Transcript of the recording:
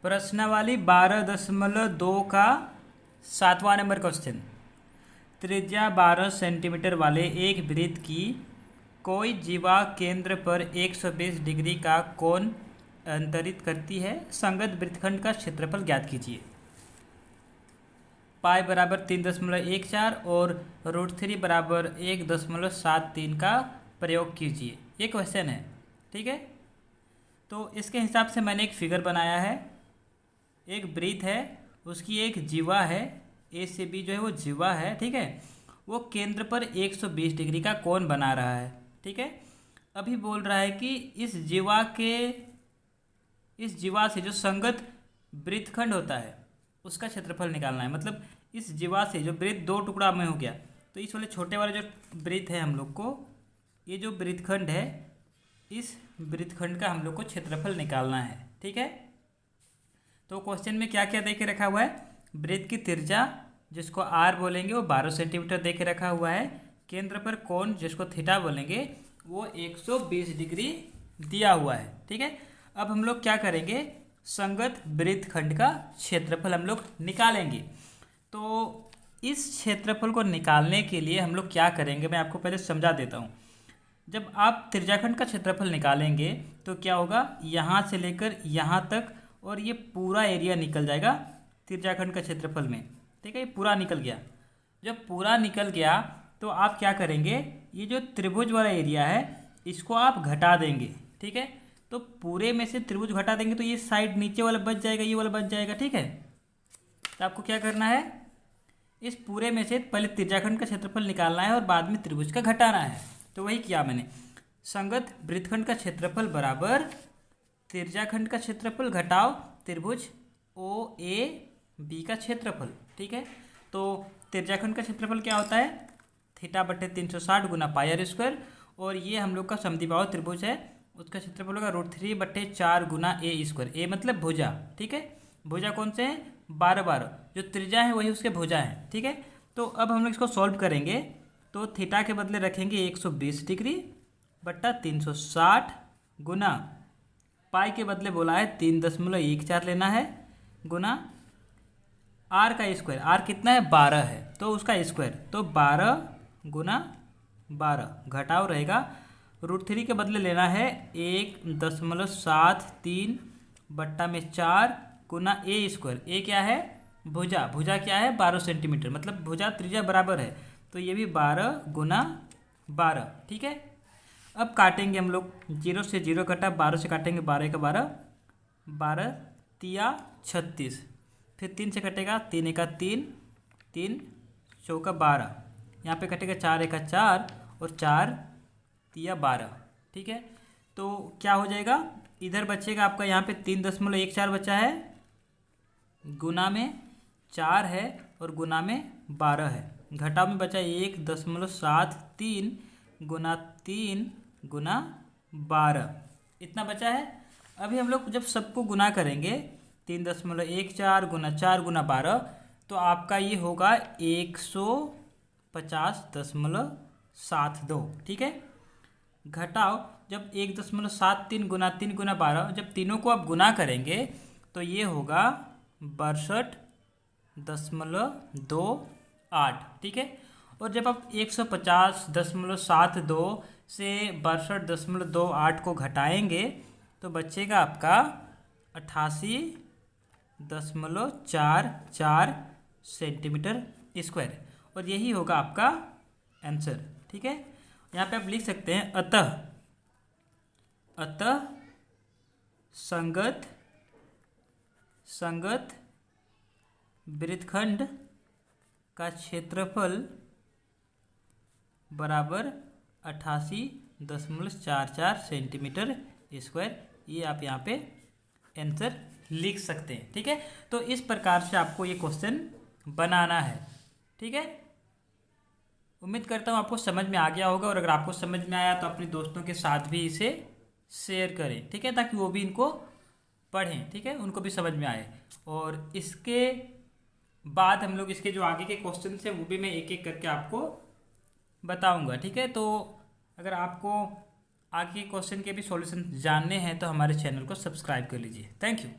प्रश्नावली 12.2 का 7वां number question. त्रिज्या 12 सेंटीमीटर वाले एक वृत्त की कोई जीवा केंद्र पर 120 डिग्री का कोण अंतरित करती है। संगत वृत्तखंड का क्षेत्रफल ज्ञात कीजिए। पाई बराबर 3.14 और √3 बराबर 1.73 का प्रयोग कीजिए। ये क्वेश्चन है, ठीक है। तो इसके हिसाब से मैंने एक फिगर बनाया है। एक वृत्त है, उसकी एक जीवा है, ए से बी जो है वो जीवा है, ठीक है। वो केंद्र पर 120 डिग्री का कोण बना रहा है, ठीक है। अभी बोल रहा है कि इस जीवा से जो संगत वृत्तखंड होता है उसका क्षेत्रफल निकालना है। मतलब इस जीवा से जो वृत्त दो टुकड़ा में हो गया, तो इस वाले छोटे वाले जो वृत्त है हम लोग को, ये जो वृत्तखंड है, इस वृत्तखंड का हम लोग को क्षेत्रफल निकालना है, ठीक है। तो क्वेश्चन में क्या क्या दे के रखा हुआ है? वृत्त की त्रिज्या जिसको आर बोलेंगे वो 12 सेंटीमीटर दे के रखा हुआ है। केंद्र पर कोण जिसको थीटा बोलेंगे वो 120 डिग्री दिया हुआ है, ठीक है। अब हम लोग क्या करेंगे? संगत वृत्तखंड का क्षेत्रफल हम लोग निकालेंगे। तो इस क्षेत्रफल को निकालने के लिए हम लोग क्या करेंगे, मैं आपको पहले समझा देता हूँ। जब आप त्रिज्याखंड का क्षेत्रफल निकालेंगे तो क्या होगा, यहाँ से लेकर यहाँ तक और ये पूरा एरिया निकल जाएगा त्रिज्याखंड का क्षेत्रफल में, ठीक है। ये पूरा निकल गया। जब पूरा निकल गया तो आप क्या करेंगे, ये जो त्रिभुज वाला एरिया है इसको आप घटा देंगे, ठीक है। तो पूरे में से त्रिभुज घटा देंगे तो ये साइड नीचे वाला बच जाएगा, ये वाला बच जाएगा, ठीक है। तो आपको क्या करना है, इस पूरे में से पहले त्रिज्याखंड का क्षेत्रफल निकालना है और बाद में त्रिभुज का घटाना है। तो वही किया मैंने। संगत वृत्तखंड का क्षेत्रफल बराबर त्रिज्याखंड का क्षेत्रफल घटाओ त्रिभुज ओ ए बी का क्षेत्रफल, ठीक है। तो त्रिज्याखंड का क्षेत्रफल क्या होता है, थीटा बटे 360 गुना पाई आर स्क्वायर, और ये हम लोग का समद्विबाहु त्रिभुज है, उसका क्षेत्रफल होगा √3 बटे 4 गुना ए स्क्वायर। ए मतलब भुजा, ठीक है। भुजा कौन से हैं? 12 जो त्रिज्या है वही उसके भुजा है, ठीक है। तो अब हम लोग इसको सॉल्व करेंगे। तो थीटा के बदले रखेंगे 120 डिग्री बट्टा 360 गुना पाई के बदले बोला है 3.14 लेना है, गुना आर का स्क्वायर। आर कितना है? 12 है, तो उसका स्क्वायर, तो 12 गुना 12 घटाव रहेगा। √3 के बदले लेना है 1.73 बट्टा में 4 गुना ए स्क्वायर। ए क्या है? भुजा। भुजा क्या है? 12 सेंटीमीटर, मतलब भुजा त्रिज्या बराबर है, तो ये भी 12 गुना 12, ठीक है। अब काटेंगे हम लोग, 0 से 0 कटा, 12 से काटेंगे 12 का 12, 12 तिया 36, फिर 3 से कटेगा 3 एका 3, 3 चौका 12, यहाँ पे कटेगा 4 एका 4 और 4 तिया 12, ठीक है। तो क्या हो जाएगा, इधर बचेगा आपका यहाँ पे 3.14 बचा है, गुना में 4 है और गुना में 12 है, घटाव में बचा 1.73 गुना 3 गुना 12, इतना बचा है। अभी हम लोग जब सबको गुना करेंगे 3.14 गुना 4 गुना 12, तो आपका ये होगा 150.72, ठीक है। घटाव जब 1.73 गुना 3 गुना 12, जब तीनों को आप गुना करेंगे तो ये होगा 62.28, ठीक है। और जब आप 150.72 से 62.28 को घटाएंगे तो बचेगा आपका 88.44 सेंटीमीटर स्क्वायर, और यही होगा आपका आंसर, ठीक है। यहाँ पे आप लिख सकते हैं अतः संगत वृत्तखंड का क्षेत्रफल बराबर 88.44 सेंटीमीटर स्क्वायर। ये आप यहाँ पे आंसर लिख सकते हैं, ठीक है। तो इस प्रकार से आपको ये क्वेश्चन बनाना है, ठीक है। उम्मीद करता हूँ आपको समझ में आ गया होगा, और अगर आपको समझ में आया तो अपने दोस्तों के साथ भी इसे शेयर करें, ठीक है, ताकि वो भी इनको पढ़ें, ठीक है, उनको भी समझ में आए। और इसके बाद हम लोग इसके जो आगे के क्वेश्चन हैं वो भी मैं एक एक करके आपको बताऊंगा, ठीक है। तो अगर आपको आगे के क्वेश्चन के भी सॉल्यूशन जानने हैं तो हमारे चैनल को सब्सक्राइब कर लीजिए। Thank you.